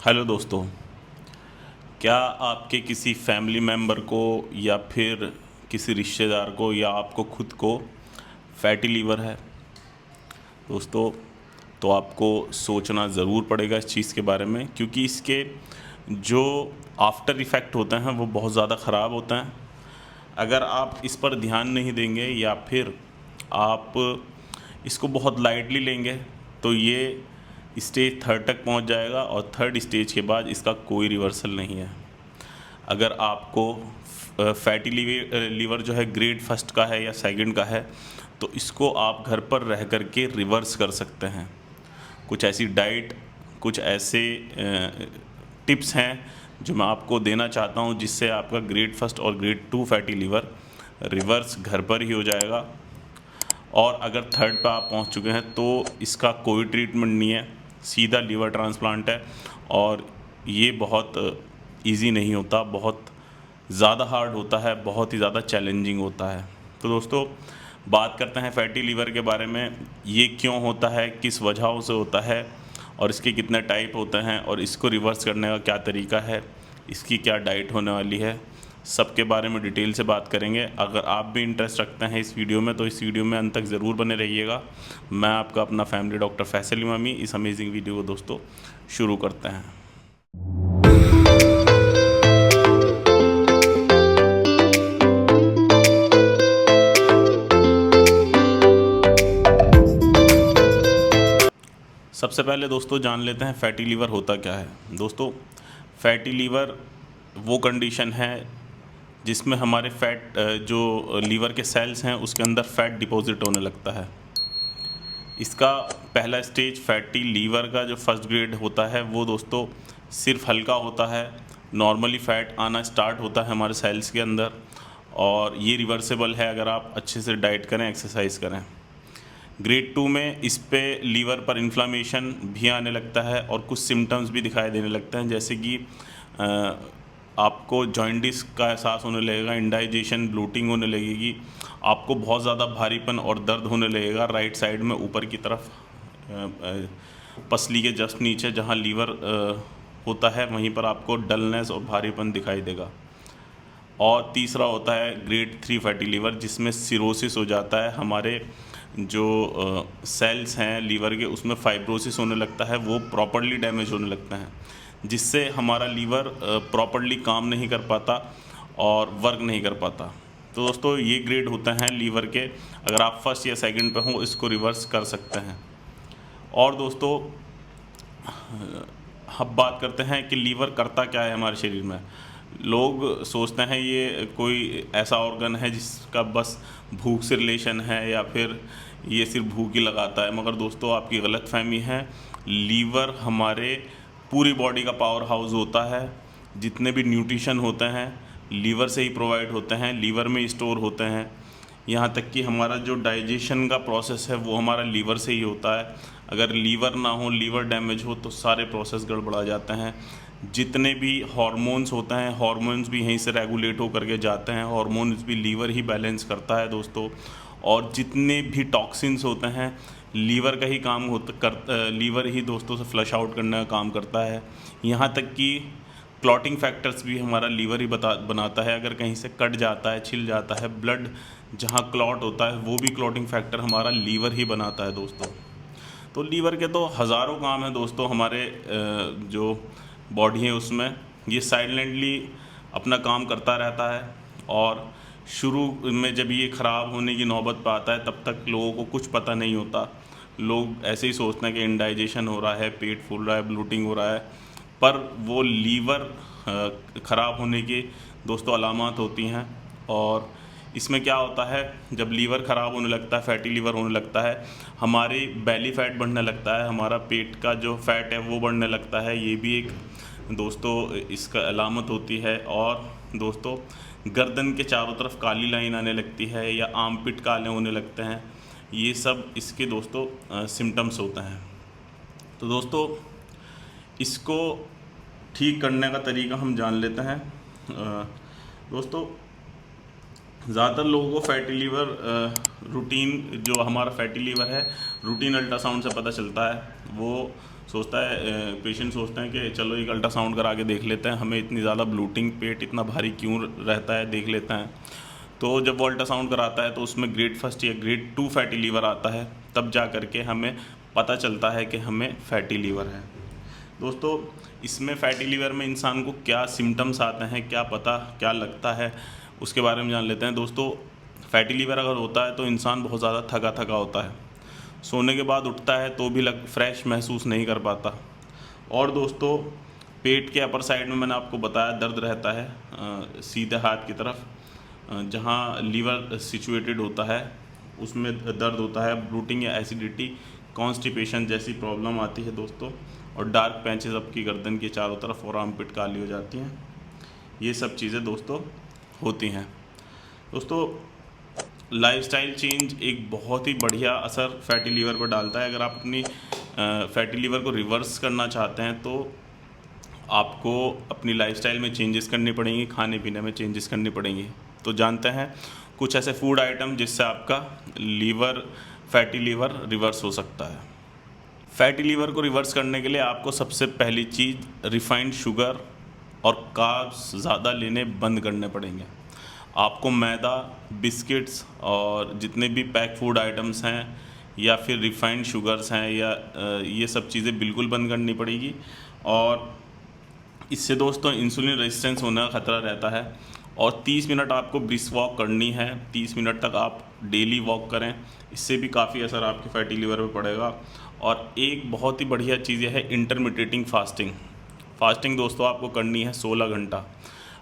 Hello दोस्तों, क्या आपके किसी फैमिली मेम्बर को या फिर किसी रिश्तेदार को या आपको खुद को फैटी लीवर है दोस्तों? तो आपको सोचना ज़रूर पड़ेगा इस चीज़ के बारे में, क्योंकि इसके जो आफ्टर इफ़ेक्ट होते हैं वो बहुत ज़्यादा ख़राब होते हैं। अगर आप इस पर ध्यान नहीं देंगे या फिर आप इसको बहुत लाइटली लेंगे तो ये स्टेज थर्ड तक पहुंच जाएगा और थर्ड स्टेज के बाद इसका कोई रिवर्सल नहीं है। अगर आपको फैटी लीवर जो है ग्रेड फर्स्ट का है या सेकंड का है, तो इसको आप घर पर रह कर के रिवर्स कर सकते हैं। कुछ ऐसी डाइट, कुछ ऐसे टिप्स हैं जो मैं आपको देना चाहता हूं, जिससे आपका ग्रेड फर्स्ट और grade two fatty liver reverse घर पर ही हो जाएगा। और अगर थर्ड पे आप पहुंच चुके हैं तो इसका कोई ट्रीटमेंट नहीं है, सीधा लीवर ट्रांसप्लांट है। और ये बहुत इजी नहीं होता, बहुत ज़्यादा हार्ड होता है, बहुत ही ज़्यादा चैलेंजिंग होता है। तो दोस्तों, बात करते हैं फैटी लीवर के बारे में। ये क्यों होता है, किस वजहों से होता है और इसके कितने टाइप होते हैं और इसको रिवर्स करने का क्या तरीका है, इसकी क्या डाइट होने वाली है, सबके बारे में डिटेल से बात करेंगे। अगर आप भी इंटरेस्ट रखते हैं इस वीडियो में तो इस वीडियो में अंत तक ज़रूर बने रहिएगा। मैं आपका अपना फैमिली डॉक्टर फैसल इमामी इस अमेजिंग वीडियो को दोस्तों शुरू करते हैं। सबसे पहले दोस्तों जान लेते हैं फैटी लीवर होता क्या है। दोस्तों, फैटी लीवर वो कंडीशन है जिसमें हमारे फैट जो लीवर के सेल्स हैं उसके अंदर फैट डिपॉजिट होने लगता है। इसका पहला स्टेज फैटी लीवर का जो फर्स्ट ग्रेड होता है वो दोस्तों सिर्फ हल्का होता है। नॉर्मली फ़ैट आना स्टार्ट होता है हमारे सेल्स के अंदर और ये रिवर्सेबल है अगर आप अच्छे से डाइट करें, एक्सरसाइज करें। ग्रेड टू में इस पे लीवर पर इन्फ्लामेशन भी आने लगता है और कुछ सिम्टम्स भी दिखाई देने लगते हैं, जैसे कि आपको जॉइंटिस का एहसास होने लगेगा, इंडाइजेशन, ब्लोटिंग होने लगेगी, आपको बहुत ज़्यादा भारीपन और दर्द होने लगेगा राइट साइड में ऊपर की तरफ, पसली के जस्ट नीचे जहाँ लीवर होता है वहीं पर आपको डलनेस और भारीपन दिखाई देगा। और तीसरा होता है ग्रेड थ्री फैटी लीवर, जिसमें सिरोसिस हो जाता है। हमारे जो सेल्स हैं लीवर के उसमें फाइब्रोसिस होने लगता है, वो प्रॉपरली डैमेज होने लगता है, जिससे हमारा लीवर प्रॉपरली काम नहीं कर पाता और वर्क नहीं कर पाता। तो दोस्तों, ये ग्रेड होते हैं लीवर के। अगर आप फर्स्ट या सेकंड पे हो इसको रिवर्स कर सकते हैं। और दोस्तों, अब बात करते हैं कि लीवर करता क्या है हमारे शरीर में। लोग सोचते हैं ये कोई ऐसा ऑर्गन है जिसका बस भूख से रिलेशन है या फिर ये सिर्फ भूख ही लगाता है, मगर दोस्तों आपकी गलतफहमी है। लीवर हमारे पूरी बॉडी का पावर हाउस होता है। जितने भी न्यूट्रिशन होते हैं लीवर से ही प्रोवाइड होते हैं, लीवर में स्टोर होते हैं। यहाँ तक कि हमारा जो डाइजेशन का प्रोसेस है वो हमारा लीवर से ही होता है। अगर लीवर ना हो, लीवर डैमेज हो तो सारे प्रोसेस गड़बड़ा जाते हैं। जितने भी हार्मोन्स होते हैं, हार्मोन्स भी यहीं से रेगुलेट हो करके जाते हैं। हार्मोन्स भी लीवर ही बैलेंस करता है दोस्तों। और जितने भी टॉक्सिन्स होते हैं लीवर का ही काम लीवर ही दोस्तों से फ्लश आउट करने का काम करता है। यहाँ तक कि क्लॉटिंग फैक्टर्स भी हमारा लीवर ही बनाता है। अगर कहीं से कट जाता है, छिल जाता है, ब्लड जहाँ क्लॉट होता है वो भी क्लॉटिंग फैक्टर हमारा लीवर ही बनाता है दोस्तों। तो लीवर के तो हज़ारों काम हैं दोस्तों हमारे जो बॉडी है उसमें। ये साइलेंटली अपना काम करता रहता है और शुरू में जब ये ख़राब होने की नौबत पर आता है तब तक लोगों को कुछ पता नहीं होता। लोग ऐसे ही सोचते हैं कि इंडाइजेशन हो रहा है, पेट फूल रहा है, ब्लोटिंग हो रहा है, पर वो लीवर ख़राब होने की दोस्तों अलामत होती हैं। और इसमें क्या होता है, जब लीवर ख़राब होने लगता है, फैटी लीवर होने लगता है, हमारी बैली फैट बढ़ने लगता है, हमारा पेट का जो फैट है वो बढ़ने लगता है। ये भी एक दोस्तों इसका अलामत होती है। और दोस्तों, गर्दन के चारों तरफ काली लाइन आने लगती है या आर्मपिट काले होने लगते हैं, ये सब इसके दोस्तों सिम्टम्स होते हैं। तो दोस्तों, इसको ठीक करने का तरीका हम जान लेते हैं। दोस्तों, ज़्यादातर लोगों को फैटी लीवर रूटीन, जो हमारा फैटी लीवर है रूटीन अल्ट्रासाउंड से पता चलता है। वो सोचता है पेशेंट सोचते हैं कि चलो एक अल्ट्रासाउंड करा के देख लेते हैं, हमें इतनी ज़्यादा ब्लूटिंग, पेट इतना भारी क्यों रहता है, देख लेते हैं। तो जब वो अल्ट्रासाउंड कराता है तो उसमें ग्रेड फर्स्ट या ग्रेड 2 फैटी लीवर आता है, तब जा कर के हमें पता चलता है कि हमें फैटी लीवर है। दोस्तों, इसमें फैटी लीवर में इंसान को क्या सिम्टम्स आते हैं, क्या पता क्या लगता है, उसके बारे में जान लेते हैं। दोस्तों, फैटी लीवर अगर होता है तो इंसान बहुत ज़्यादा थका थका होता है, सोने के बाद उठता है तो भी फ्रेश महसूस नहीं कर पाता। और दोस्तों, पेट के अपर साइड में मैंने आपको बताया दर्द रहता है, सीधे हाथ की तरफ जहाँ लीवर सिचुएटेड होता है उसमें दर्द होता है, ब्लूटिंग या एसिडिटी, कॉन्स्टिपेशन जैसी प्रॉब्लम आती है दोस्तों। और डार्क पैचेस आपकी गर्दन के चारों तरफ और आर्मपिट काली हो जाती हैं। ये सब चीज़ें दोस्तों होती हैं। दोस्तों, लाइफस्टाइल चेंज एक बहुत ही बढ़िया असर फैटी लीवर पर डालता है। अगर आप अपनी फैटी लीवर को रिवर्स करना चाहते हैं तो आपको अपनी लाइफस्टाइल में चेंजेस करनी पड़ेंगी, खाने पीने में चेंजेस करनी पड़ेंगी। तो जानते हैं कुछ ऐसे फूड आइटम जिससे आपका फैटी लीवर रिवर्स हो सकता है। फैटी लीवर को रिवर्स करने के लिए आपको सबसे पहली चीज़ रिफाइंड शुगर और कार्ब्स ज़्यादा लेने बंद करने पड़ेंगे। आपको मैदा, बिस्किट्स और जितने भी पैक फूड आइटम्स हैं या फिर रिफाइंड शुगर्स हैं या ये सब चीज़ें बिल्कुल बंद करनी पड़ेगी। और इससे दोस्तों इंसुलिन रेजिस्टेंस होने का ख़तरा रहता है। और 30 मिनट आपको ब्रिस्क वॉक करनी है, 30 मिनट तक आप डेली वॉक करें, इससे भी काफ़ी असर आपके फैटी लीवर पे पड़ेगा। और एक बहुत ही बढ़िया चीज़ यह है इंटरमिटेटिंग फास्टिंग। फास्टिंग दोस्तों आपको करनी है 16 घंटा।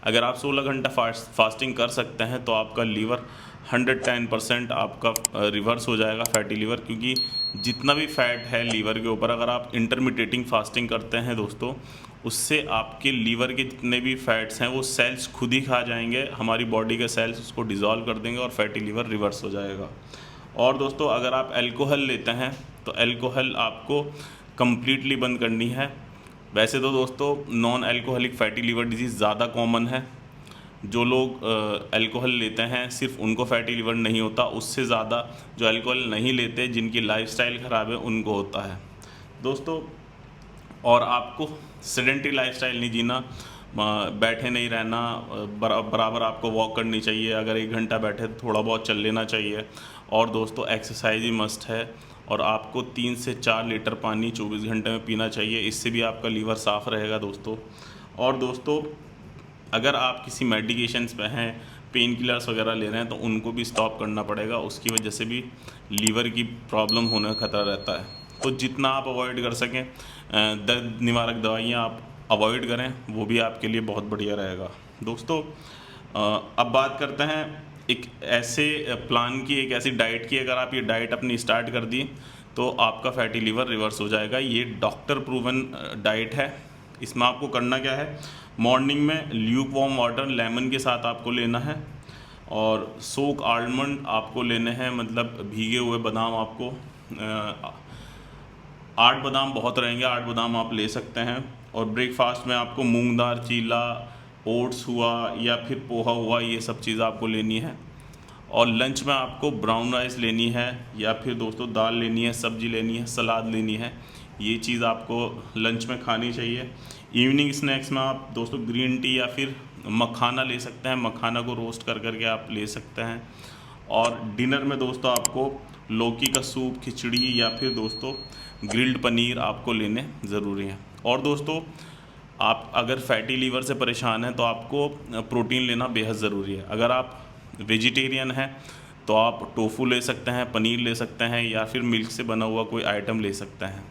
अगर आप 16 घंटा फास्टिंग कर सकते हैं तो आपका लीवर 110% आपका रिवर्स हो जाएगा फैटी लीवर, क्योंकि जितना भी फैट है लीवर के ऊपर अगर आप इंटरमिटेटिंग फास्टिंग करते हैं दोस्तों, उससे आपके लीवर के जितने भी फैट्स हैं वो सेल्स खुद ही खा जाएंगे, हमारी बॉडी के सेल्स उसको डिज़ोल्व कर देंगे और फैटी लीवर रिवर्स हो जाएगा। और दोस्तों, अगर आप अल्कोहल लेते हैं तो अल्कोहल आपको कम्प्लीटली बंद करनी है। वैसे तो दोस्तों non alcoholic fatty liver disease ज़्यादा कॉमन है। जो लोग अल्कोहल लेते हैं सिर्फ उनको फैटी लीवर नहीं होता, उससे ज़्यादा जो अल्कोहल नहीं लेते, जिनकी लाइफस्टाइल ख़राब है, उनको होता है दोस्तों। और आपको सेडेंटरी लाइफस्टाइल नहीं जीना, बैठे नहीं रहना, बराबर आपको वॉक करनी चाहिए। अगर 1 घंटा बैठे तो थोड़ा बहुत चल लेना चाहिए। और दोस्तों, एक्सरसाइज ही मस्ट है। और आपको 3 से 4 लीटर पानी 24 घंटे में पीना चाहिए, इससे भी आपका लीवर साफ़ रहेगा दोस्तों। और दोस्तों, अगर आप किसी मेडिकेशंस पे हैं, पेन किलर्स वगैरह ले रहे हैं, तो उनको भी स्टॉप करना पड़ेगा, उसकी वजह से भी लीवर की प्रॉब्लम होने का खतरा रहता है। तो जितना आप अवॉइड कर सकें दर्द निवारक दवाइयाँ आप अवॉइड करें, वो भी आपके लिए बहुत बढ़िया रहेगा दोस्तों। अब बात करते हैं एक ऐसे प्लान की, एक ऐसी डाइट की, अगर आप ये डाइट अपनी स्टार्ट कर दी तो आपका फैटी लीवर रिवर्स हो जाएगा। ये डॉक्टर प्रूवन डाइट है। इसमें आपको करना क्या है, मॉर्निंग में ल्यूक वार्म वाटर लेमन के साथ आपको लेना है। और सोक आलमंड आपको लेने हैं, मतलब भीगे हुए बादाम आपको 8 बादाम बहुत रहेंगे, 8 बादाम आप ले सकते हैं। और ब्रेकफास्ट में आपको मूंग दाल चीला, ओट्स हुआ या फिर पोहा हुआ, ये सब चीज़ आपको लेनी है। और लंच में आपको ब्राउन राइस लेनी है या फिर दोस्तों दाल लेनी है, सब्जी लेनी है, सलाद लेनी है। ये चीज़ आपको लंच में खानी चाहिए। इवनिंग स्नैक्स में आप दोस्तों ग्रीन टी या फिर मखाना ले सकते हैं, मखाना को रोस्ट कर करके आप ले सकते हैं। और डिनर में दोस्तों आपको लौकी का सूप, खिचड़ी या फिर दोस्तों ग्रिल्ड पनीर आपको लेने ज़रूरी हैं। और दोस्तों, आप अगर फैटी लीवर से परेशान हैं तो आपको प्रोटीन लेना बेहद ज़रूरी है। अगर आप वेजिटेरियन हैं तो आप टोफू ले सकते हैं, पनीर ले सकते हैं या फिर मिल्क से बना हुआ कोई आइटम ले सकते हैं।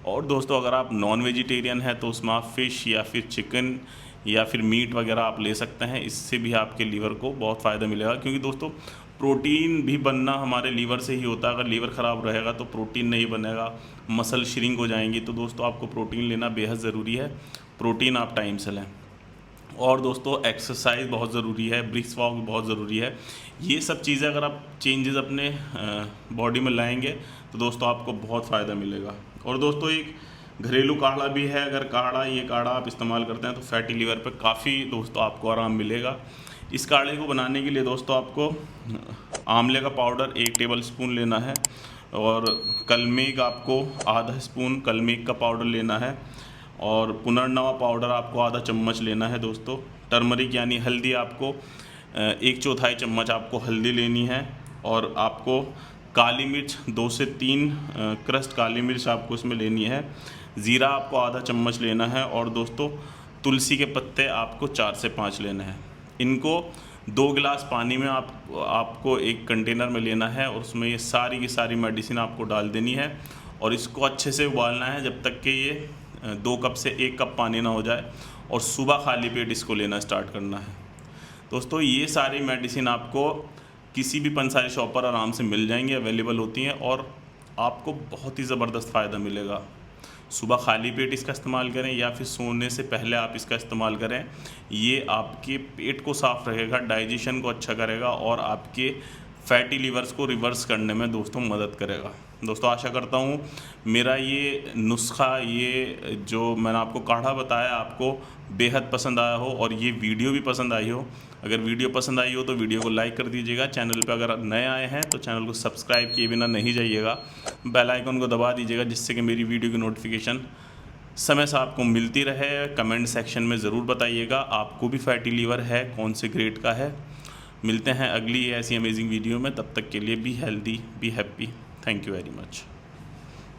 और दोस्तों, अगर आप नॉन वेजिटेरियन हैं तो उसमें आप फ़िश या फिर चिकन या फिर मीट वगैरह आप ले सकते हैं। इससे भी आपके लीवर को बहुत फ़ायदा मिलेगा, क्योंकि दोस्तों प्रोटीन भी बनना हमारे लीवर से ही होता है। अगर लीवर ख़राब रहेगा तो प्रोटीन नहीं बनेगा, मसल श्रिंक हो जाएंगी। तो दोस्तों, आपको प्रोटीन लेना बेहद ज़रूरी है। प्रोटीन आप टाइम से लें। और दोस्तों, एक्सरसाइज बहुत ज़रूरी है, ब्रिस्क वॉक बहुत ज़रूरी है। ये सब चीज़ें अगर आप चेंजेस अपने बॉडी में लाएंगे तो दोस्तों आपको बहुत फ़ायदा मिलेगा। और दोस्तों, एक घरेलू काढ़ा भी है। अगर ये काढ़ा आप इस्तेमाल करते हैं तो फैटी लीवर पे काफ़ी दोस्तों आपको आराम मिलेगा। इस काढ़े को बनाने के लिए दोस्तों आपको आंवले का पाउडर 1 टेबल स्पून लेना है। और कलमेघ आपको आधा स्पून कलमेघ का पाउडर लेना है, और पुनर्नवा पाउडर आपको आधा चम्मच लेना है दोस्तों। टर्मरिक यानी हल्दी आपको 1/4 चम्मच आपको हल्दी लेनी है, और आपको काली मिर्च 2 से 3 क्रस्ट काली मिर्च आपको इसमें लेनी है। ज़ीरा आपको आधा चम्मच लेना है, और दोस्तों तुलसी के पत्ते आपको 4 से 5 लेने हैं। इनको 2 गिलास पानी में आपको एक कंटेनर में लेना है, और उसमें ये सारी की सारी मेडिसिन आपको डाल देनी है, और इसको अच्छे से उबालना है जब तक कि ये 2 कप से 1 कप पानी ना हो जाए, और सुबह खाली पेट इसको लेना स्टार्ट करना है। दोस्तों ये सारी मेडिसिन आपको किसी भी पंसारी शॉप पर आराम से मिल जाएंगी, अवेलेबल होती हैं, और आपको बहुत ही ज़बरदस्त फ़ायदा मिलेगा। सुबह खाली पेट इसका इस्तेमाल करें या फिर सोने से पहले आप इसका इस्तेमाल करें। ये आपके पेट को साफ़ रखेगा, डाइजेशन को अच्छा करेगा, और आपके फैटी लीवर्स को रिवर्स करने में दोस्तों मदद करेगा। दोस्तों आशा करता हूँ मेरा ये नुस्खा, ये जो मैंने आपको काढ़ा बताया, आपको बेहद पसंद आया हो, और ये वीडियो भी पसंद आई हो। अगर वीडियो पसंद आई हो तो वीडियो को लाइक कर दीजिएगा। चैनल पे अगर नए आए हैं तो चैनल को सब्सक्राइब किए बिना नहीं जाइएगा। बेल आइकन को दबा दीजिएगा, जिससे कि मेरी वीडियो की नोटिफिकेशन समय से आपको मिलती रहे। कमेंट सेक्शन में ज़रूर बताइएगा आपको भी फैटी लीवर है, कौन से ग्रेड का है। मिलते हैं अगली ऐसी अमेजिंग वीडियो में, तब तक के लिए be healthy, be happy. Thank you very much.